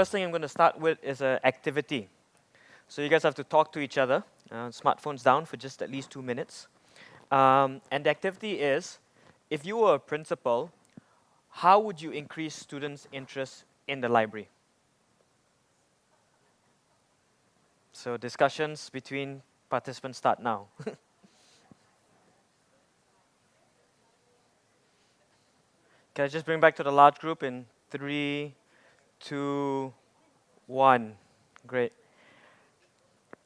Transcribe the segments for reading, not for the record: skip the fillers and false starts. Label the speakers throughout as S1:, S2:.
S1: first thing I'm going to start with is an activity. So you guys have to talk to each other, smartphones down for just at least 2 minutes. And the activity is, if you were a principal, how would you increase students' interest in the library? So discussions between participants start now. Can I just bring back to the large group in 3, 2, 1? Great.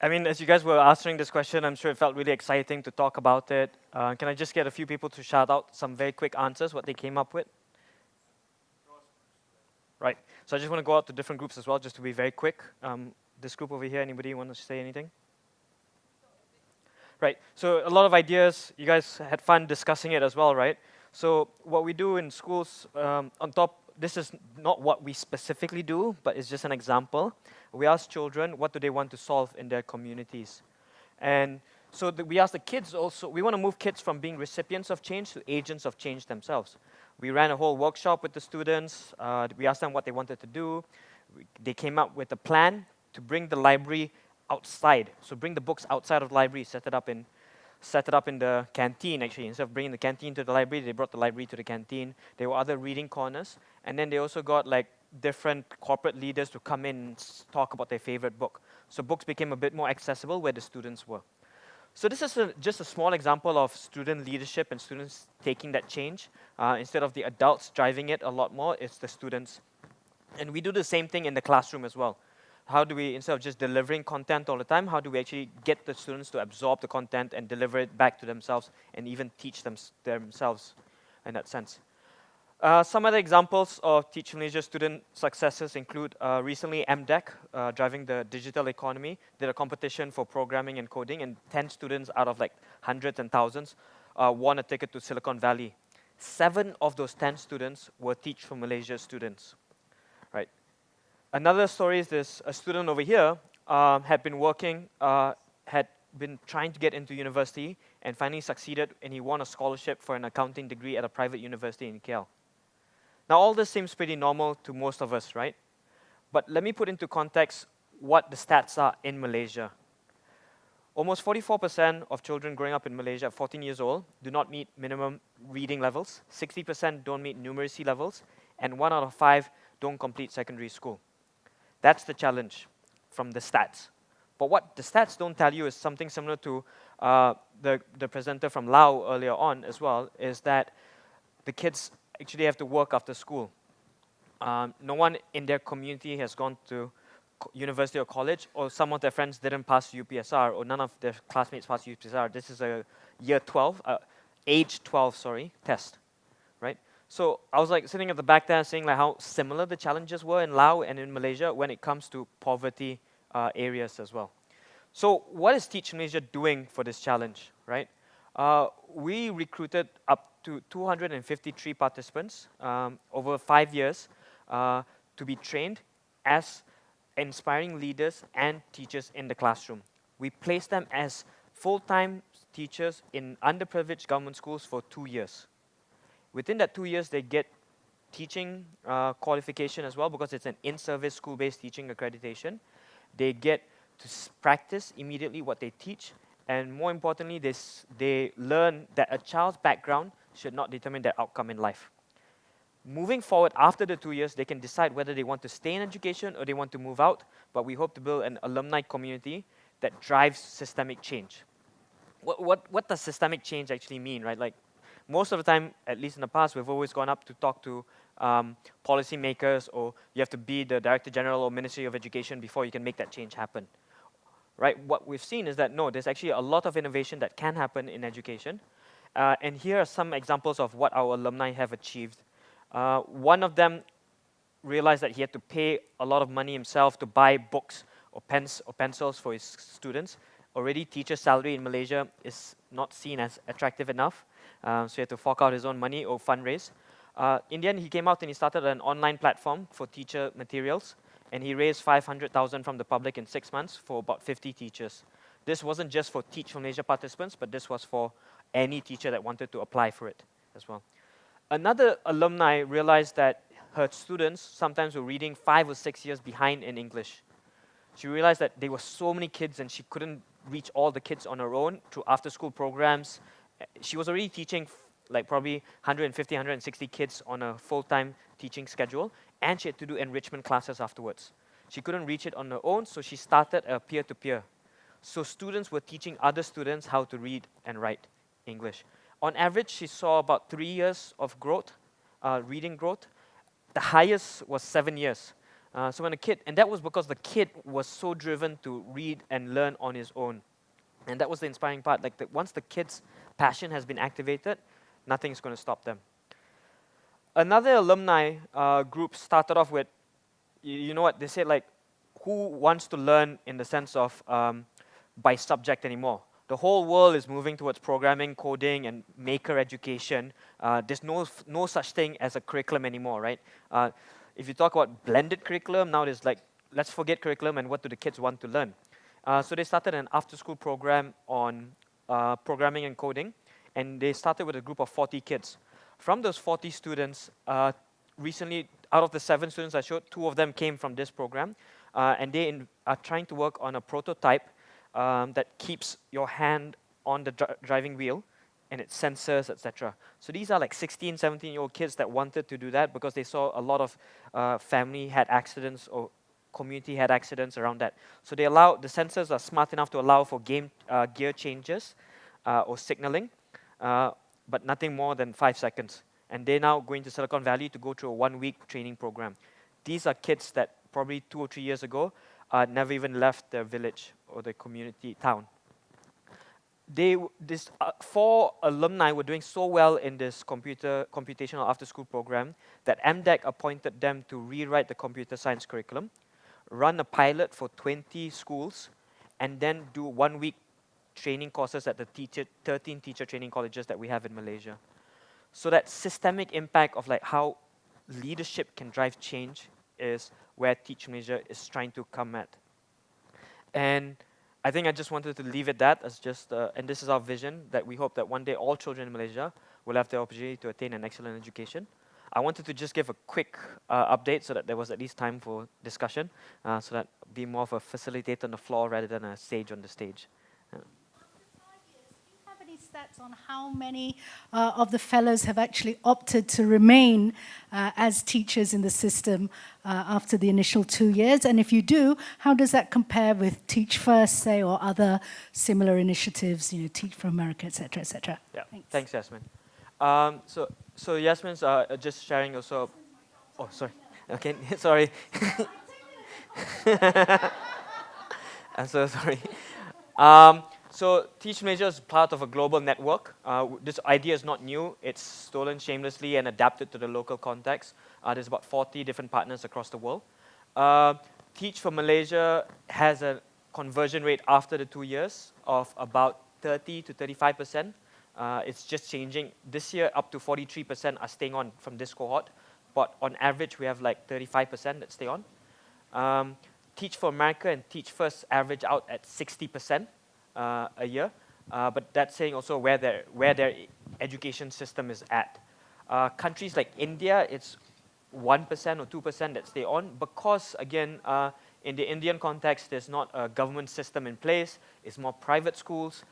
S1: I mean, as you guys were answering this question, I'm sure it felt really exciting to talk about it. Can I just get a few people to shout out some very quick answers, what they came up with? Right. So I just want to go out to different groups as well, just to be very quick. This group over here, anybody want to say anything? Right. So a lot of ideas. You guys had fun discussing it as well, right? So what we do in schools, on top, this is not what we specifically do, but it's just an example. We ask children, what do they want to solve in their communities? And so we ask the kids also, we want to move kids from being recipients of change to agents of change themselves. We ran a whole workshop with the students. We asked them what they wanted to do. They came up with a plan to bring the library outside. So bring the books outside of the library, set it up in the canteen, actually. Instead of bringing the canteen to the library, they brought the library to the canteen. There were other reading corners. And then they also got like different corporate leaders to come in and talk about their favorite book. So books became a bit more accessible where the students were. So this is just a small example of student leadership and students taking that change. Instead of the adults driving it a lot more, it's the students. And we do the same thing in the classroom as well. How do we, instead of just delivering content all the time, how do we actually get the students to absorb the content and deliver it back to themselves and even teach themselves in that sense? Some other examples of Teach Malaysia student successes include recently MDEC, driving the digital economy, did a competition for programming and coding, and 10 students out of like hundreds and thousands won a ticket to Silicon Valley. 7 of those 10 students were Teach for Malaysia students, right? Another story is this, a student over here had been trying to get into university and finally succeeded, and he won a scholarship for an accounting degree at a private university in KL. Now, all this seems pretty normal to most of us, right? But let me put into context what the stats are in Malaysia. Almost 44% of children growing up in Malaysia at 14 years old do not meet minimum reading levels, 60% don't meet numeracy levels, and 1 out of 5 don't complete secondary school. That's the challenge from the stats. But what the stats don't tell you is something similar to the presenter from Lao earlier on as well, is that the kids actually have to work after school. No one in their community has gone to university or college, or some of their friends didn't pass UPSR, or none of their classmates passed UPSR. This is a age 12, test, right? So I was like sitting at the back there saying like how similar the challenges were in Laos and in Malaysia when it comes to poverty areas as well. So what is Teach Malaysia doing for this challenge, right? We recruited up to 253 participants over 5 years to be trained as inspiring leaders and teachers in the classroom. We placed them as full-time teachers in underprivileged government schools for 2 years. Within that 2 years, they get teaching qualification as well because it's an in-service school-based teaching accreditation. They get to practice immediately what they teach, and more importantly, they learn that a child's background should not determine their outcome in life. Moving forward, after the 2 years, they can decide whether they want to stay in education or they want to move out, but we hope to build an alumni community that drives systemic change. What does systemic change actually mean, right? Like, most of the time, at least in the past, we've always gone up to talk to policymakers, or you have to be the Director General or Ministry of Education before you can make that change happen. Right? What we've seen is that, no, there's actually a lot of innovation that can happen in education. And here are some examples of what our alumni have achieved. One of them realized that he had to pay a lot of money himself to buy books or pens or pencils for his students. Already, teacher salary in Malaysia is not seen as attractive enough, so he had to fork out his own money or fundraise. In the end, he came out and he started an online platform for teacher materials, and he raised 500,000 from the public in 6 months for about 50 teachers. This wasn't just for Teach for Malaysia participants, but this was for any teacher that wanted to apply for it as well. Another alumni realized that her students sometimes were reading 5 or 6 years behind in English. She realized that there were so many kids and she couldn't reach all the kids on her own through after-school programs. She was already teaching like probably 150, 160 kids on a full-time teaching schedule, and she had to do enrichment classes afterwards. She couldn't reach it on her own, so she started a peer-to-peer. So students were teaching other students how to read and write English. On average, she saw about 3 years of growth, reading growth. The highest was 7 years. So when a kid, and that was because the kid was so driven to read and learn on his own. And that was the inspiring part. Like once the kid's passion has been activated, nothing's going to stop them. Another alumni group started off with, you know what, they said like, who wants to learn in the sense of by subject anymore? The whole world is moving towards programming, coding, and maker education. There's no such thing as a curriculum anymore, right? If you talk about blended curriculum, now there's like, let's forget curriculum and what do the kids want to learn. So they started an after-school program on programming and coding, and they started with a group of 40 kids. From those 40 students, recently, out of the 7 students I showed, 2 of them came from this program, and they are trying to work on a prototype that keeps your hand on the driving wheel, and it sensors, etc. So these are like 16, 17-year-old kids that wanted to do that because they saw a lot of family had accidents or community had accidents around that. So they allow, the sensors are smart enough to allow for gear changes or signaling, but nothing more than 5 seconds. And they're now going to Silicon Valley to go through a 1-week training program. These are kids that probably 2 or 3 years ago never even left their village or their community town. These 4 alumni were doing so well in this computational after-school program that MDEC appointed them to rewrite the computer science curriculum, run a pilot for 20 schools, and then do 1-week training courses at the 13 teacher training colleges that we have in Malaysia. So that systemic impact of like how leadership can drive change is where Teach Malaysia is trying to come at. And I think I just wanted to leave it that as just, and this is our vision, that we hope that one day all children in Malaysia will have the opportunity to attain an excellent education. I wanted to just give a quick update so that there was at least time for discussion, so that be more of a facilitator on the floor rather than a sage on the stage.
S2: Any stats on how many of the fellows have actually opted to remain as teachers in the system after the initial 2 years? And if you do, how does that compare with Teach First, say, or other similar initiatives, you know, Teach for America, et cetera, et cetera?
S1: Yeah, thanks, Yasmin. So Yasmin's just sharing also. Oh, sorry. Okay, sorry. I'm so sorry. So Teach Malaysia is part of a global network. This idea is not new. It's stolen shamelessly and adapted to the local context. There's about 40 different partners across the world. Teach for Malaysia has a conversion rate after the 2 years of about 30 to 35%. It's just changing. This year, up to 43% are staying on from this cohort. But on average, we have like 35% that stay on. Teach for America and Teach First average out at 60%. A year, but that's saying also where their education system is at. Countries like India, it's 1% or 2% that stay on because, again, in the Indian context, there's not a government system in place. It's more private schools.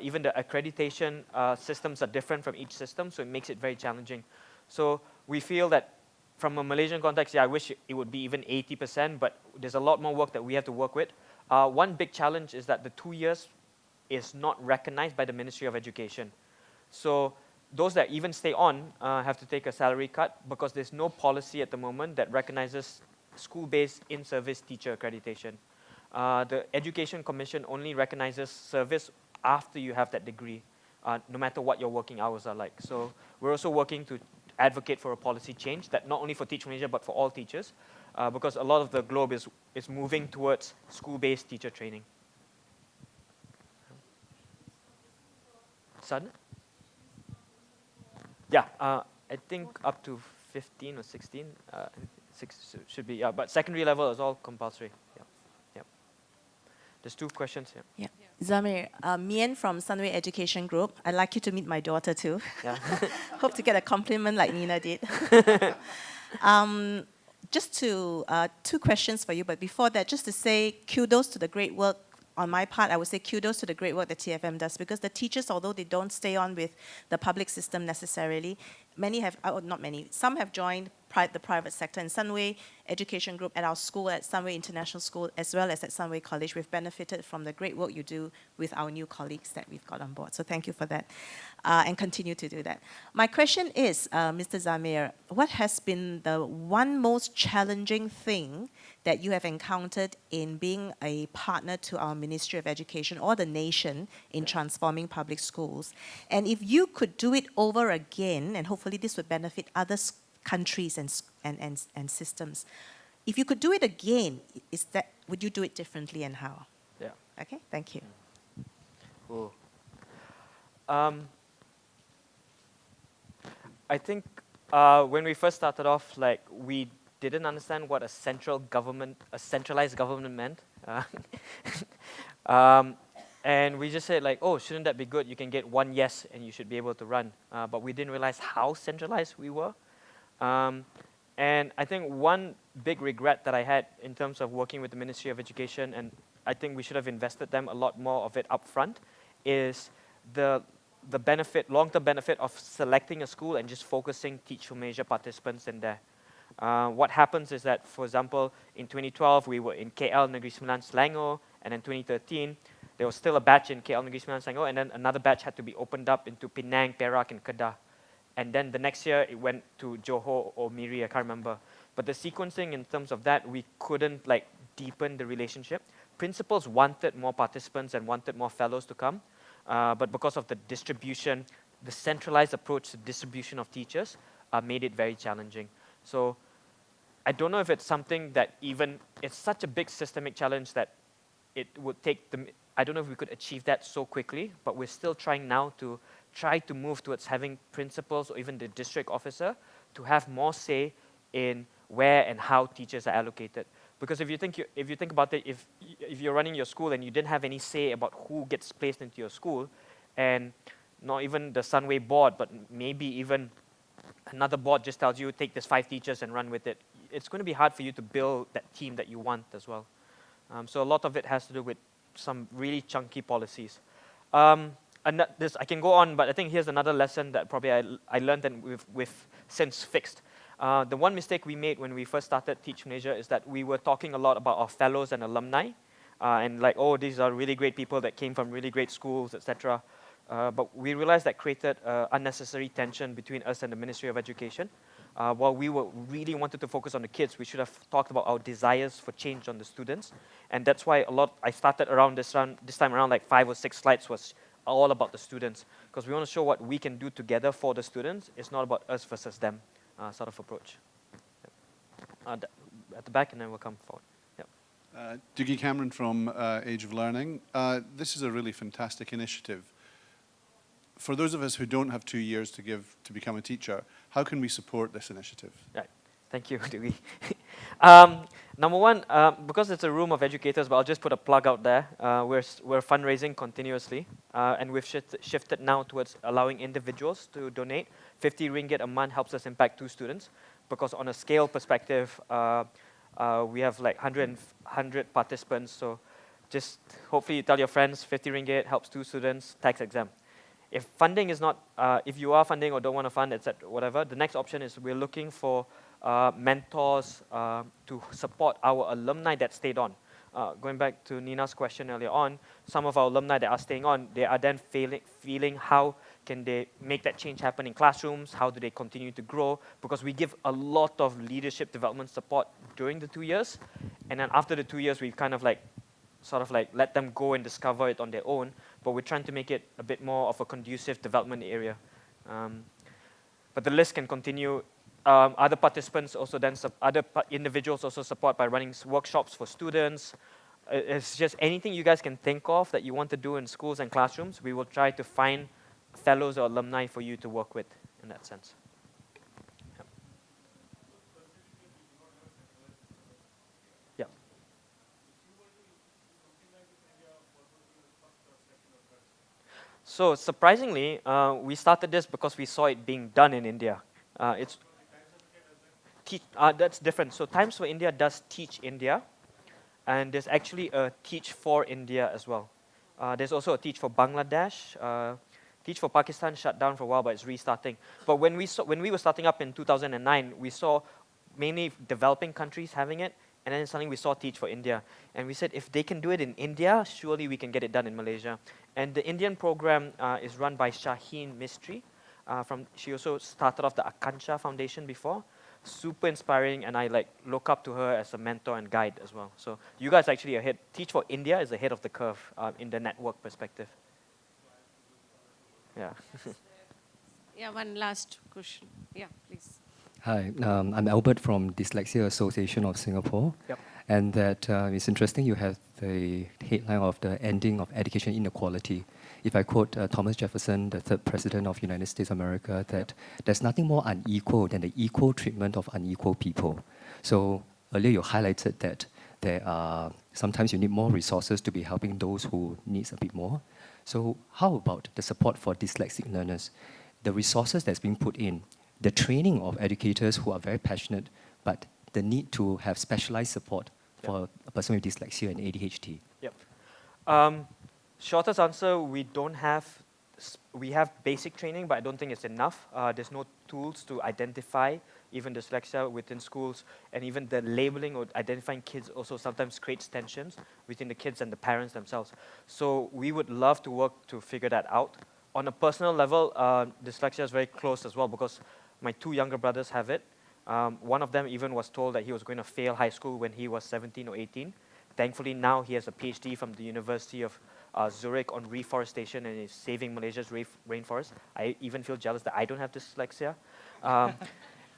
S1: Even the accreditation systems are different from each system, so it makes it very challenging. So we feel that from a Malaysian context, yeah, I wish it would be even 80%, but there's a lot more work that we have to work with. One big challenge is that the 2 years is not recognized by the Ministry of Education. So those that even stay on have to take a salary cut because there's no policy at the moment that recognizes school-based in-service teacher accreditation. The Education Commission only recognizes service after you have that degree, no matter what your working hours are like. So we're also working to advocate for a policy change that not only for Teach Malaysia but for all teachers, because a lot of the globe is moving towards school-based teacher training. Son? Yeah, I think up to 15 or 16, should be, yeah, but secondary level is all compulsory. Yeah, yeah. There's 2 questions here.
S3: Yeah. Dzameer, Mien from Sunway Education Group. I'd like you to meet my daughter too.
S1: Yeah.
S3: Hope to get a compliment like Nina did. Just to, two questions for you, but before that, just to say kudos to the great work. On my part, I would say kudos to the great work that TFM does, because the teachers, although they don't stay on with the public system necessarily, many have, not many, some have joined the private sector. In Sunway Education Group at our school, at Sunway International School, as well as at Sunway College, we've benefited from the great work you do with our new colleagues that we've got on board. So thank you for that, and continue to do that. My question is, Mr. Dzameer, what has been the one most challenging thing that you have encountered in being a partner to our Ministry of Education or the nation in transforming public schools? And if you could do it over again, and hopefully this would benefit other countries and systems, if you could do it again, would you do it differently, and how?
S1: Yeah.
S3: Okay, thank you.
S1: Cool. I think when we first started off, like, we didn't understand what a centralized government meant. And we just said, like, oh, shouldn't that be good? You can get one yes and you should be able to run. But we didn't realize how centralized we were. And I think one big regret that I had in terms of working with the Ministry of Education, and I think we should have invested them a lot more of it up front, is the benefit, long-term benefit of selecting a school and just focusing Teach for Malaysia participants in there. What happens is that, for example, in 2012, we were in KL Negeri Sembilan Selangor, and in 2013, there was still a batch in KL Negeri Sembilan Selangor, and then another batch had to be opened up into Penang, Perak, and Kedah. And then the next year, it went to Johor or Miri, I can't remember. But the sequencing in terms of that, we couldn't like deepen the relationship. Principals wanted more participants and wanted more fellows to come, but because of the distribution, the centralized approach to distribution of teachers made it very challenging. So I don't know if it's something that it's such a big systemic challenge that it would take I don't know if we could achieve that so quickly, but we're still trying now to try to move towards having principals or even the district officer to have more say in where and how teachers are allocated. Because if you think about it, if you're running your school and you didn't have any say about who gets placed into your school, and not even the Sunway board, but maybe even another board just tells you, take this 5 teachers and run with it, it's going to be hard for you to build that team that you want as well. So a lot of it has to do with some really chunky policies. And I can go on, but I think here's another lesson that probably I learned and we've since fixed. The one mistake we made when we first started Teach Malaysia is that we were talking a lot about our fellows and alumni, and like, oh, these are really great people that came from really great schools, etc. But we realized that created unnecessary tension between us and the Ministry of Education. While we really wanted to focus on the kids, we should have talked about our desires for change on the students. And that's why I started around this time around, like 5 or 6 slides was all about the students, because we want to show what we can do together for the students. It's not about us versus them sort of approach. Yep. At the back, and then we'll come forward. Yep.
S4: Dougie Cameron from Age of Learning. This is a really fantastic initiative. For those of us who don't have 2 years to give to become a teacher, how can we support this initiative?
S1: Right. Thank you, Dougie. Number one, because it's a room of educators, but I'll just put a plug out there. We're fundraising continuously, and we've shifted now towards allowing individuals to donate. 50 ringgit a month helps us impact 2 students, because on a scale perspective, we have like 100 participants. So just hopefully you tell your friends, 50 ringgit helps 2 students, tax exempt. If funding is not, if you are funding or don't want to fund, etc., whatever, the next option is we're looking for mentors to support our alumni that stayed on. Going back to Nina's question earlier on, some of our alumni that are staying on, they are then feeling how can they make that change happen in classrooms, how do they continue to grow, because we give a lot of leadership development support during the 2 years, and then after the 2 years, we kind of like, sort of like let them go and discover it on their own, but we're trying to make it a bit more of a conducive development area. But the list can continue. Other participants also then, other individuals also support by running workshops for students. It's just anything you guys can think of that you want to do in schools and classrooms, we will try to find fellows or alumni for you to work with in that sense. Yeah. So surprisingly, we started this because we saw it being done in India. that's different. So Times for India does Teach India, and there's actually a Teach for India as well. There's also a Teach for Bangladesh. Teach for Pakistan shut down for a while, but it's restarting. But when we were starting up in 2009, we saw mainly developing countries having it, and then suddenly we saw Teach for India. And we said, if they can do it in India, surely we can get it done in Malaysia. And the Indian program is run by Shaheen Mistry. She also started off the Akansha Foundation before. Super inspiring, and I look up to her as a mentor and guide as well. So you guys are actually ahead. Teach for India is ahead of the curve in the network perspective. Yeah.
S5: Yeah, one last question. Yeah, please.
S6: Hi, I'm Albert from Dyslexia Association of Singapore.
S1: Yep.
S6: And that it's interesting you have the headline of the ending of education inequality. If I quote Thomas Jefferson, the third president of the United States of America, that there's nothing more unequal than the equal treatment of unequal people. So earlier you highlighted that there are sometimes you need more resources to be helping those who needs a bit more. So how about the support for dyslexic learners? The resources that's being put in, the training of educators who are very passionate, but the need to have specialized support for a person with dyslexia and ADHD.
S1: Yep. Shortest answer, we don't have, we have basic training, but I don't think it's enough. There's no tools to identify even dyslexia within schools, and even the labeling or identifying kids also sometimes creates tensions between the kids and the parents themselves. So we would love to work to figure that out. On a personal level, dyslexia is very close as well because my two younger brothers have it. One of them even was told that he was going to fail high school when he was 17 or 18. Thankfully, now he has a PhD from the University of Zurich on reforestation and is saving Malaysia's rainforest. I even feel jealous that I don't have dyslexia.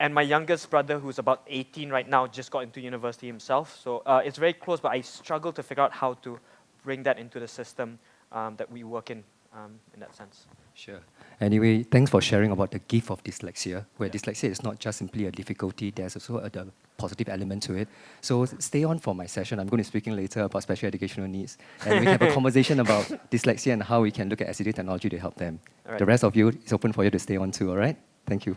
S1: And my youngest brother, who's about 18 right now, just got into university himself. So it's very close, but I struggle to figure out how to bring that into the system that we work in that sense.
S6: Sure. Anyway, thanks for sharing about the gift of dyslexia, where dyslexia is not just simply a difficulty, there's also a positive element to it. So stay on for my session. I'm going to be speaking later about special educational needs. And we have a conversation about dyslexia and how we can look at assistive technology to help them.
S1: All right.
S6: The rest of you, it's open for you to stay on too, all right? Thank you.